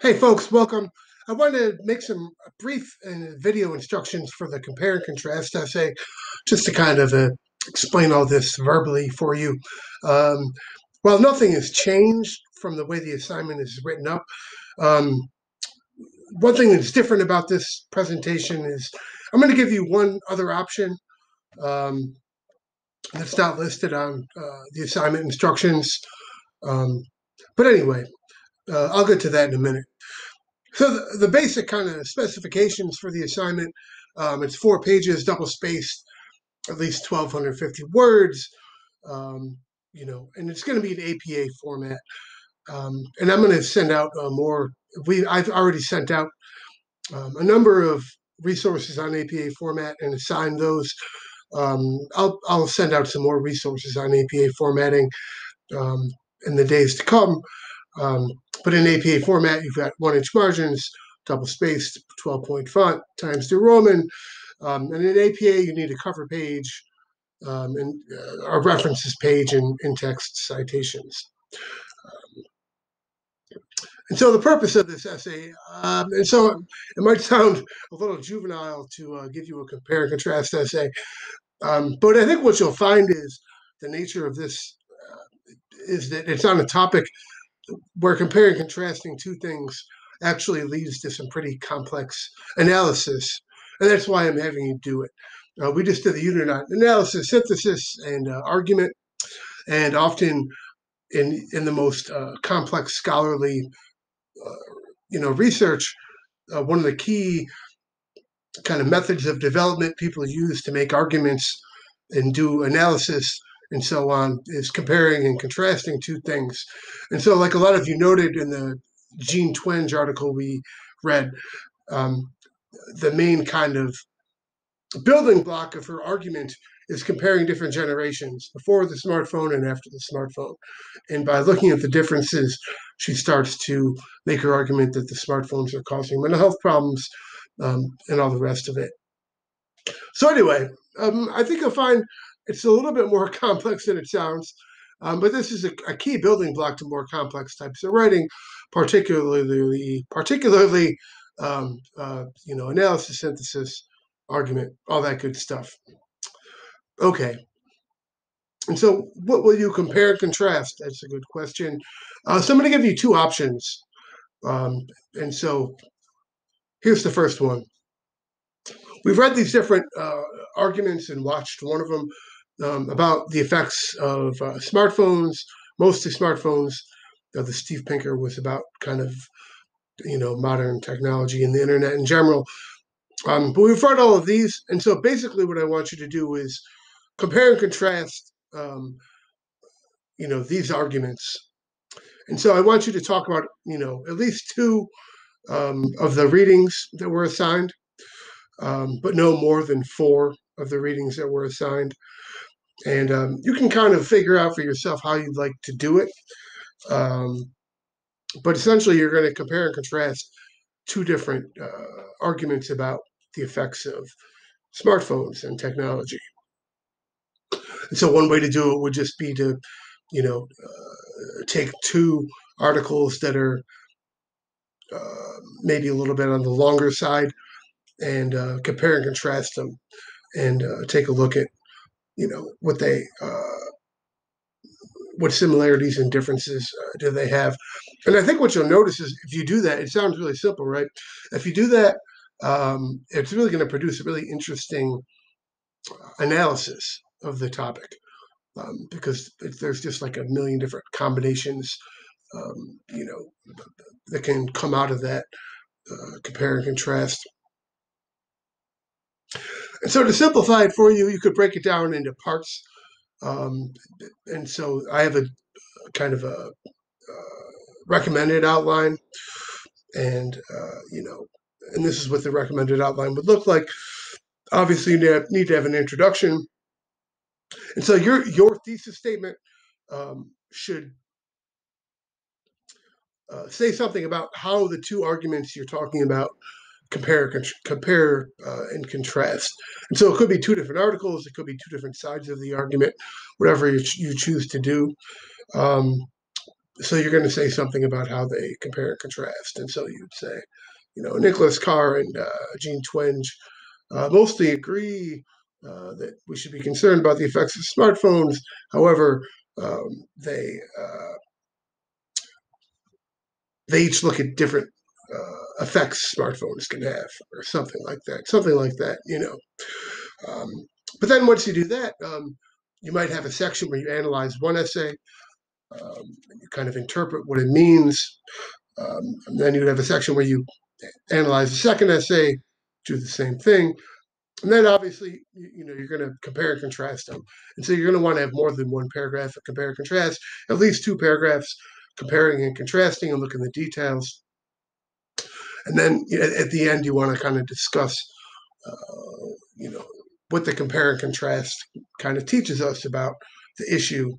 Hey folks, welcome. I wanted to make some brief video instructions for the compare and contrast essay, just to kind of explain all this verbally for you. Um, while nothing has changed from the way the assignment is written up, um, one thing that's different about this presentation is I'm going to give you one other option um, that's not listed on the assignment instructions. Um, but anyway, I'll get to that in a minute. So the basic kind of specifications for the assignment, it's 4 pages, double spaced, at least 1,250 words, and it's going to be an APA format. And I'm going to send out more. I've already sent out a number of resources on APA format and assigned those. I'll send out some more resources on APA formatting um, in the days to come. Um, but in APA format, you've got 1-inch margins, double spaced, 12-point font, Times New Roman. And in APA, you need a cover page and a references page and in-text citations. And so the purpose of this essay, and so it might sound a little juvenile to give you a compare and contrast essay, but I think what you'll find is the nature of this is that it's on a topic where comparing and contrasting two things actually leads to some pretty complex analysis. And that's why I'm having you do it. We just did the unit on analysis, synthesis, and argument. And often in the most complex scholarly research, one of the key kind of methods of development people use to make arguments and do analysis and so on is comparing and contrasting two things. And so, like a lot of you noted in the Gene Twenge article we read, the main kind of building block of her argument is comparing different generations before the smartphone and after the smartphone. And by looking at the differences, she starts to make her argument that the smartphones are causing mental health problems and all the rest of it. So anyway, I think you'll find it's a little bit more complex than it sounds, but this is a key building block to more complex types of writing, particularly analysis, synthesis, argument, all that good stuff. Okay. And so what will you compare and contrast? That's a good question. So I'm going to give you two options. And so here's the first one. We've read these different arguments and watched one of them about the effects of smartphones, mostly smartphones. The Steve Pinker was about kind of, modern technology and the internet in general. But we've read all of these. And so basically what I want you to do is compare and contrast, these arguments. And so I want you to talk about, at least two of the readings that were assigned, but no more than 4 of the readings that were assigned. And you can kind of figure out for yourself how you'd like to do it. But essentially, you're going to compare and contrast two different arguments about the effects of smartphones and technology. And so one way to do it would just be to, take 2 articles that are maybe a little bit on the longer side and compare and contrast them and take a look at, what similarities and differences do they have. And I think what you'll notice is if you do that, it sounds really simple, right? If you do that, it's really going to produce a really interesting analysis of the topic because there's just like a million different combinations, that can come out of that compare and contrast. And so to simplify it for you, you could break it down into parts. And so I have a kind of a recommended outline, and and this is what the recommended outline would look like. Obviously, you need to have an introduction, and so your thesis statement should say something about how the two arguments you're talking about compare and contrast. And so it could be 2 different articles, it could be 2 different sides of the argument, whatever you choose to do. So you're going to say something about how they compare and contrast. And so you'd say, Nicholas Carr and Gene Twenge mostly agree that we should be concerned about the effects of smartphones. However, they each look at different effects smartphones can have, or something like that. Something like that. Um, but then once you do that, you might have a section where you analyze one essay, and you kind of interpret what it means. And then you'd have a section where you analyze the second essay, do the same thing. And then obviously, you're going to compare and contrast them. And so you're going to want to have more than one paragraph of compare and contrast, at least two paragraphs comparing and contrasting and look in the details. And then at the end, you want to kind of discuss, what the compare and contrast kind of teaches us about the issue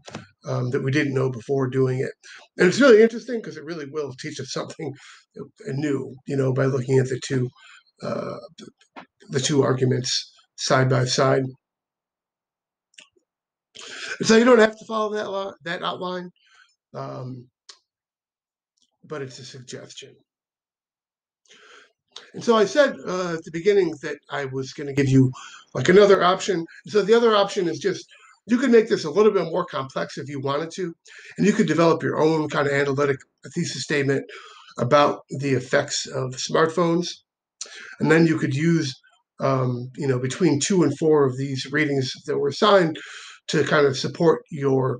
that we didn't know before doing it. And it's really interesting because it really will teach us something new, by looking at uh, the two arguments side by side. And so you don't have to follow that outline, um, but it's a suggestion. And so I said at the beginning that I was going to give you like another option. So the other option is just you could make this a little bit more complex if you wanted to, and you could develop your own kind of analytic thesis statement about the effects of smartphones. And then you could use, between 2 and 4 of these readings that were assigned to kind of support your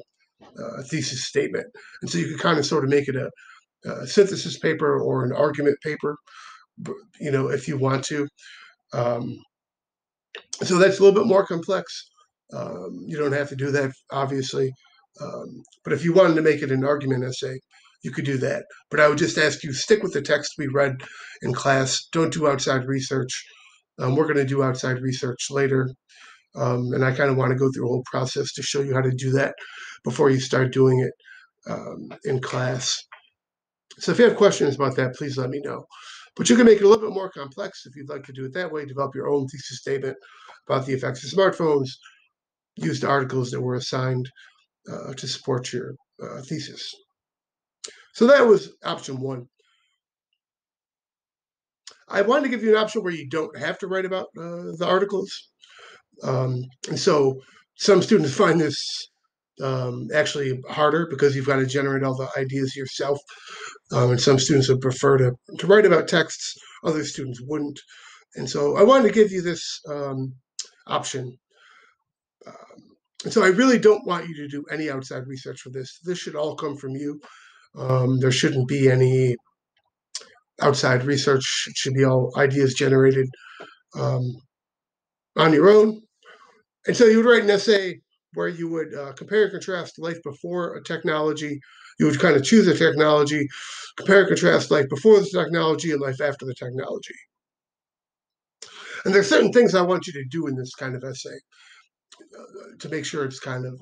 thesis statement. And so you could kind of sort of make it a synthesis paper or an argument paper, if you want to. Um, so that's a little bit more complex. You don't have to do that, obviously. But if you wanted to make it an argument essay, you could do that. But I would just ask you stick with the text we read in class. Don't do outside research. We're going to do outside research later. And I kind of want to go through a whole process to show you how to do that before you start doing it in class. So if you have questions about that, please let me know. But you can make it a little bit more complex if you'd like to do it that way. Develop your own thesis statement about the effects of smartphones. Use the articles that were assigned to support your thesis. So that was option one. I wanted to give you an option where you don't have to write about the articles. And so some students find this actually harder because you've got to generate all the ideas yourself. And some students would prefer to write about texts, other students wouldn't. And so I wanted to give you this option. And so I really don't want you to do any outside research for this. This should all come from you. There shouldn't be any outside research. It should be all ideas generated um, on your own. And so you would write an essay where you would compare and contrast life before a technology. You would kind of choose a technology, compare and contrast life before the technology and life after the technology. And there's certain things I want you to do in this kind of essay to make sure it's kind of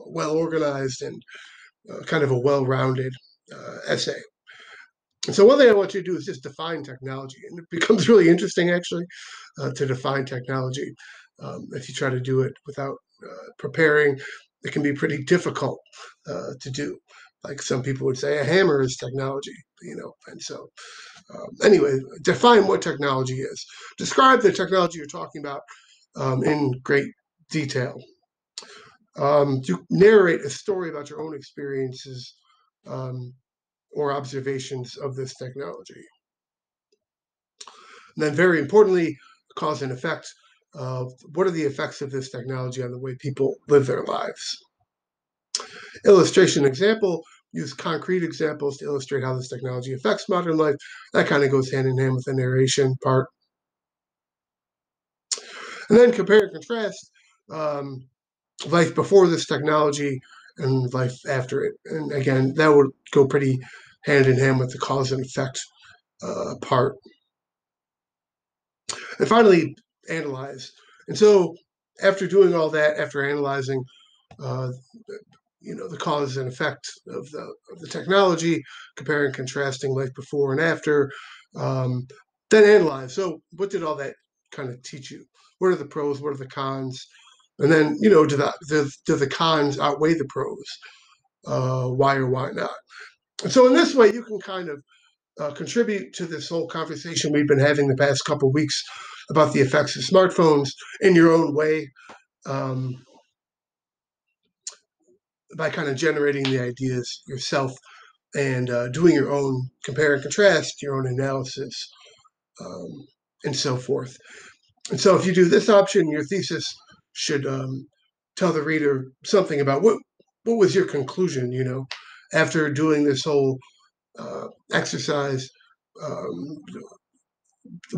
well organized and kind of a well-rounded essay. And so one thing I want you to do is just define technology. And it becomes really interesting, actually, to define technology. If you try to do it without preparing, it can be pretty difficult to do. Like some people would say, a hammer is technology, And so, anyway, define what technology is. Describe the technology you're talking about in great detail. You narrate a story about your own experiences or observations of this technology. And then, very importantly, cause and effect. What are the effects of this technology on the way people live their lives? Illustration example, use concrete examples to illustrate how this technology affects modern life. That kind of goes hand in hand with the narration part. And then compare and contrast life before this technology and life after it. And again, that would go pretty hand in hand with the cause and effect part. And finally, analyze. And so after doing all that, after analyzing uh, the cause and effect of the technology, comparing, contrasting life before and after, then analyze. So what did all that kind of teach you? What are the pros? What are the cons? And then, do the cons outweigh the pros? why or why not. And so in this way, you can kind of contribute to this whole conversation we've been having the past couple of weeks about the effects of smartphones in your own way, um, by kind of generating the ideas yourself and doing your own compare and contrast, your own analysis, um, and so forth. And so if you do this option, your thesis should tell the reader something about what was your conclusion, after doing this whole exercise. Um,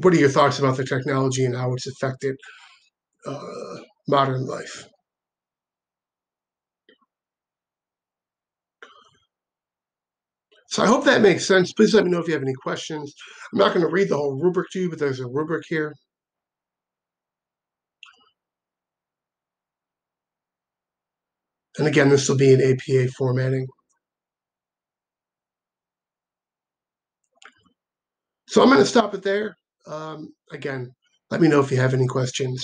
what are your thoughts about the technology and how it's affected uh, modern life? So I hope that makes sense. Please let me know if you have any questions. I'm not going to read the whole rubric to you, but there's a rubric here. And again, this will be in APA formatting. So I'm going to stop it there. Again, let me know if you have any questions.